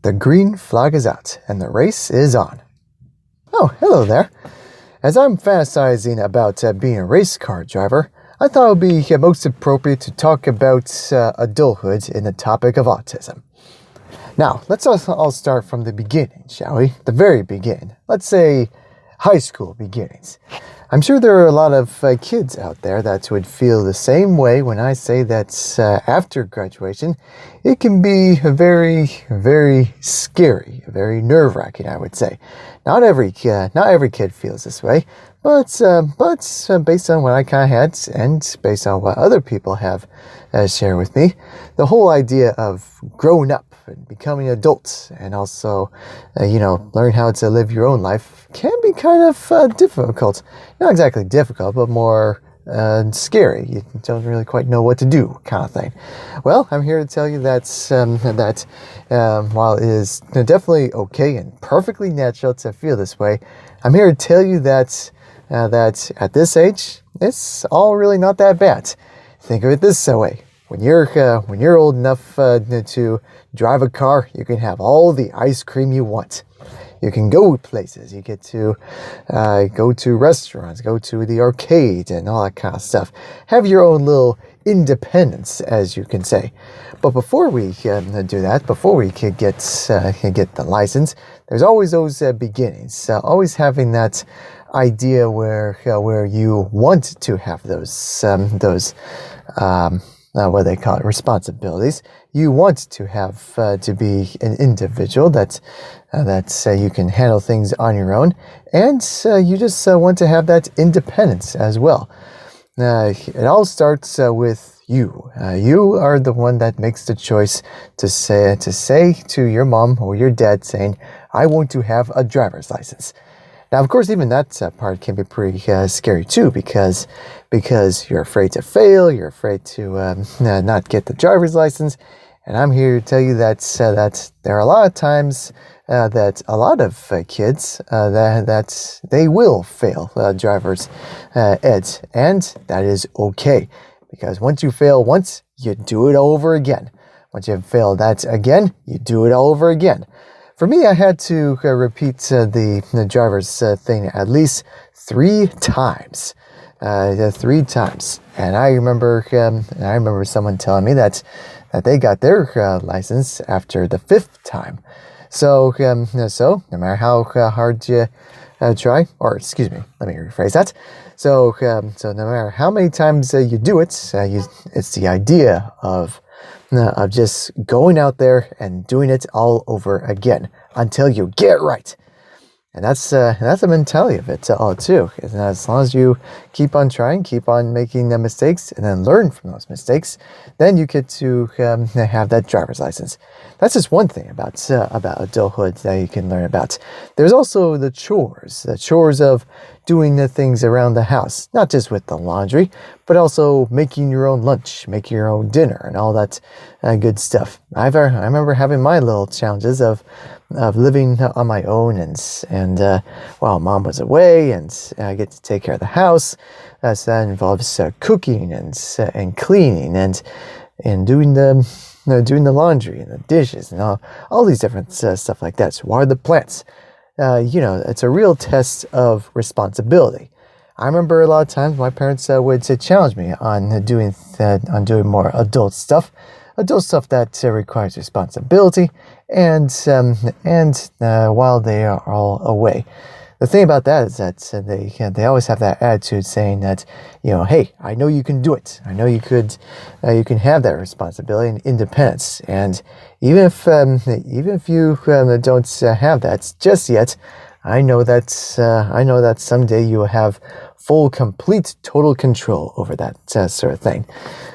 The green flag is out, and the race is on. Oh, hello there. As I'm fantasizing about being a race car driver, I thought it would be most appropriate to talk about adulthood in the topic of autism. Now, let's all start from the beginning, shall we? The very beginning. Let's say high school beginnings. I'm sure there are a lot of kids out there that would feel the same way when I say that after graduation, it can be very, very scary, very nerve-wracking, I would say. Not every kid feels this way, but based on what I kind of had and based on what other people have shared with me, the whole idea of growing up and becoming adults and also, learn how to live your own life can be kind of difficult. Not exactly difficult, but more scary. You don't really quite know what to do, kind of thing. Well, I'm here to tell you that while it is definitely okay and perfectly natural to feel this way, I'm here to tell you that at this age, it's all really not that bad. Think of it this way. When you're old enough to drive a car, you can have all the ice cream you want. You can go places. You get to go to restaurants, go to the arcade, and all that kind of stuff. Have your own little independence, as you can say. But before we do that, before we could get the license, there's always those beginnings. Always having that idea where you want to have those what they call it, responsibilities. You want to have to be an individual that you can handle things on your own, and you just want to have that independence as well. It all starts with you. You are the one that makes the choice to say to your mom or your dad, saying, "I want to have a driver's license." Now, of course, even that part can be pretty scary too, because you're afraid to fail, you're afraid to not get the driver's license. And I'm here to tell you that there are a lot of times that a lot of kids that they will fail driver's ed, and that is okay, because once you fail once, you do it all over again. Once you fail that again, you do it all over again. For me, I had to repeat the driver's thing at least 3 times. 3 times. And I remember someone telling me that they got their license after the 5th time. So no matter how hard you try, or excuse me, let me rephrase that. So no matter how many times you do it, it's the idea of just going out there and doing it all over again until you get it right. And that's the mentality of it all too. And as long as you keep on trying, keep on making the mistakes, and then learn from those mistakes, then you get to have that driver's license. That's just one thing about adulthood that you can learn about. There's also the chores of doing the things around the house, not just with the laundry, but also making your own lunch, making your own dinner, and all that good stuff. I remember having my little challenges of living on my own, and while mom was away, and I get to take care of the house. So that involves cooking and cleaning and doing the laundry and the dishes and all these different stuff like that. So water the plants. It's a real test of responsibility. I remember a lot of times my parents would challenge me on doing more adult stuff that requires responsibility, and while they are all away. The thing about that is that they always have that attitude saying that, hey, I know you can do it. I know you can have that responsibility and independence. And even if you don't have that just yet, I know that someday you will have full, complete, total control over that sort of thing.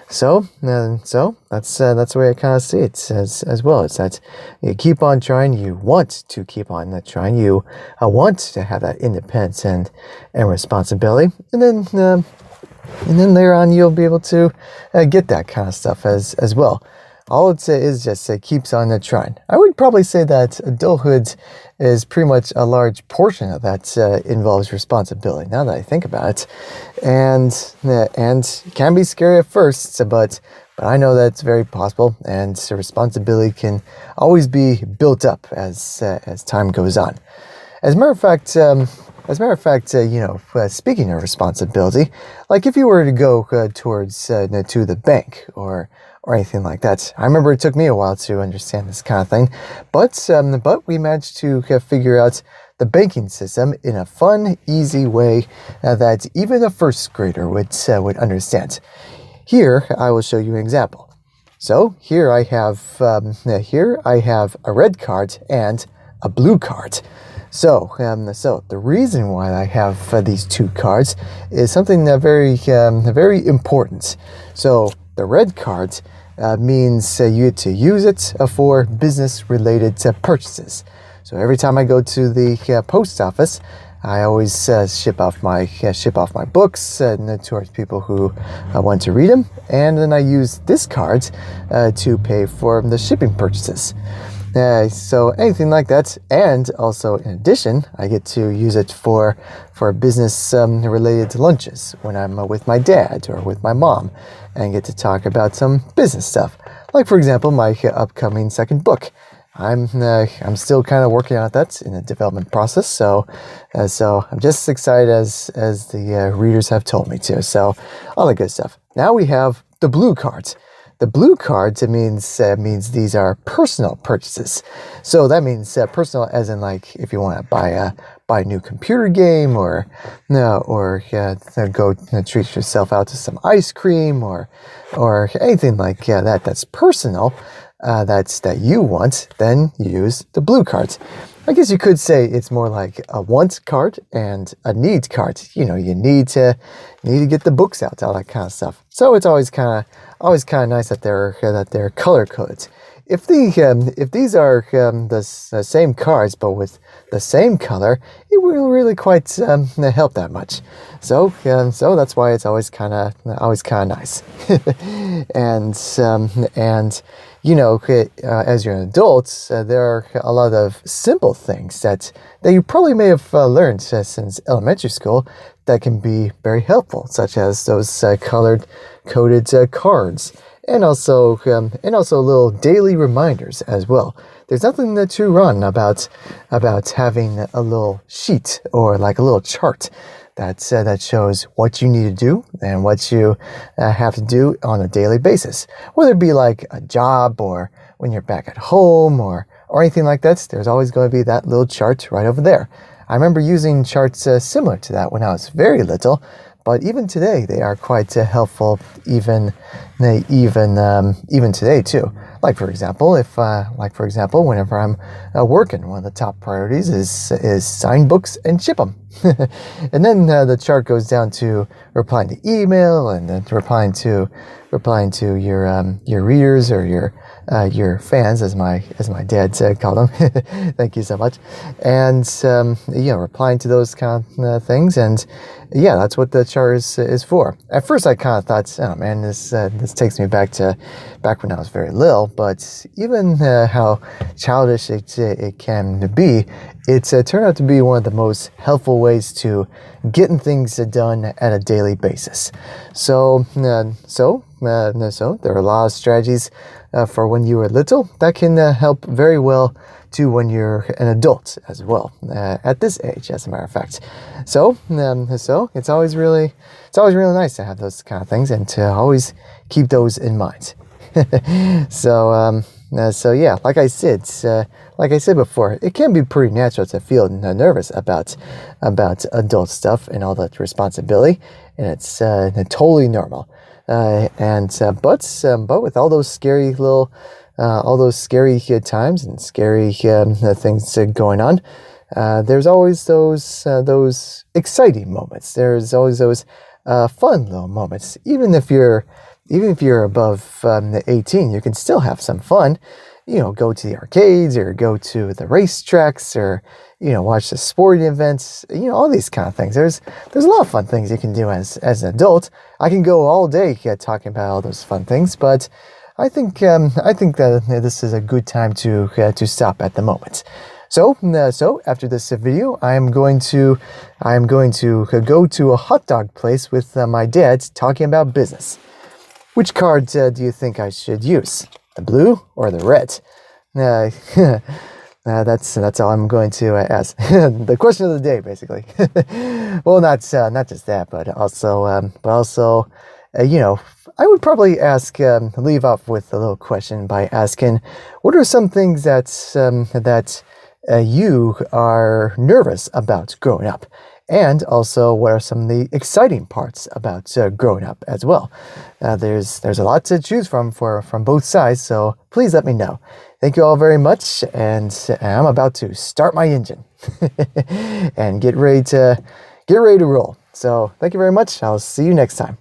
So that's the way I kind of see it as well. It's that you keep on trying. You want to keep on trying. You want to have that independence and responsibility, and then later on you'll be able to get that kind of stuff as well. All it is just keeps on trying. I would probably say that adulthood is pretty much a large portion of that involves responsibility, now that I think about it. And it can be scary at first, but but I know that it's very possible, and responsibility can always be built up as time goes on. As a matter of fact, speaking of responsibility, like if you were to go towards to the bank or anything like that, I remember it took me a while to understand this kind of thing, but we managed to figure out the banking system in a fun, easy way that even a first grader would understand. Here, I will show you an example. So here I have a red card and a blue card. So the reason why I have these two cards is something very important. So the red card means you get to use it for business-related purchases. So every time I go to the post office, I always ship off my books towards people who want to read them, and then I use this card to pay for the shipping purchases. So anything like that, and also in addition, I get to use it for business related lunches when I'm with my dad or with my mom, and get to talk about some business stuff. Like for example, my upcoming second book. I'm still kind of working on that in the development process, so I'm just as excited as the readers have told me to. So all the good stuff. Now we have the blue cards. The blue cards means these are personal purchases. So that means personal, as in like if you want to buy a new computer game, or go treat yourself out to some ice cream, or anything like that. That's personal. That you want, then use the blue cards. I guess you could say it's more like a want card and a need card. You need to get the books out, all that kind of stuff. So it's always kind of nice that they're color coded. If these are the same cards but with the same color, it will really quite help that much. So that's why it's always kind of nice. and as you're an adult, there are a lot of simple things that you probably may have learned since elementary school that can be very helpful, such as those coded cards, and also little daily reminders as well. There's nothing too wrong about having a little sheet or like a little chart that shows what you need to do and what you have to do on a daily basis, whether it be like a job or when you're back at home or anything like that. There's always going to be that little chart right over there. I remember using charts similar to that when I was very little, but even today they are quite helpful. Even today too. Like for example, whenever I'm working, one of the top priorities is sign books and ship them. And then the chart goes down to replying to email, and then replying to your readers or your fans, as my dad called them. Thank you so much. And replying to those kind of things, and yeah, that's what the chart is for. At first, I kind of thought, oh man, this takes me back when I was very little. But even how childish it can be, it's turned out to be one of the most helpful ways to getting things done at a daily basis. So there are a lot of strategies for when you were little that can help very well to when you're an adult as well, at this age, as a matter of fact. So it's always really nice to have those kind of things and to always keep those in mind. So yeah, like I said before, it can be pretty natural to feel nervous about adult stuff and all that responsibility, and it's totally normal. But with all those scary times and scary things going on, there's always those exciting moments. There's always those fun little moments. Even if you're above 18, you can still have some fun. Go to the arcades or go to the racetracks or watch the sporting events. All these kind of things. There's a lot of fun things you can do as an adult. I can go all day talking about all those fun things, but I think that this is a good time to stop at the moment. So after this video, I'm going to go to a hot dog place with my dad talking about business. Which card do you think I should use? The blue or the red? That's all I'm going to ask. The question of the day, basically. Well, not just that, but also, I would probably leave off with a little question by asking, what are some things that you are nervous about growing up? And also, what are some of the exciting parts about growing up as well? There's a lot to choose from both sides, so please let me know. Thank you all very much, and I'm about to start my engine and get ready to roll. So thank you very much. I'll see you next time.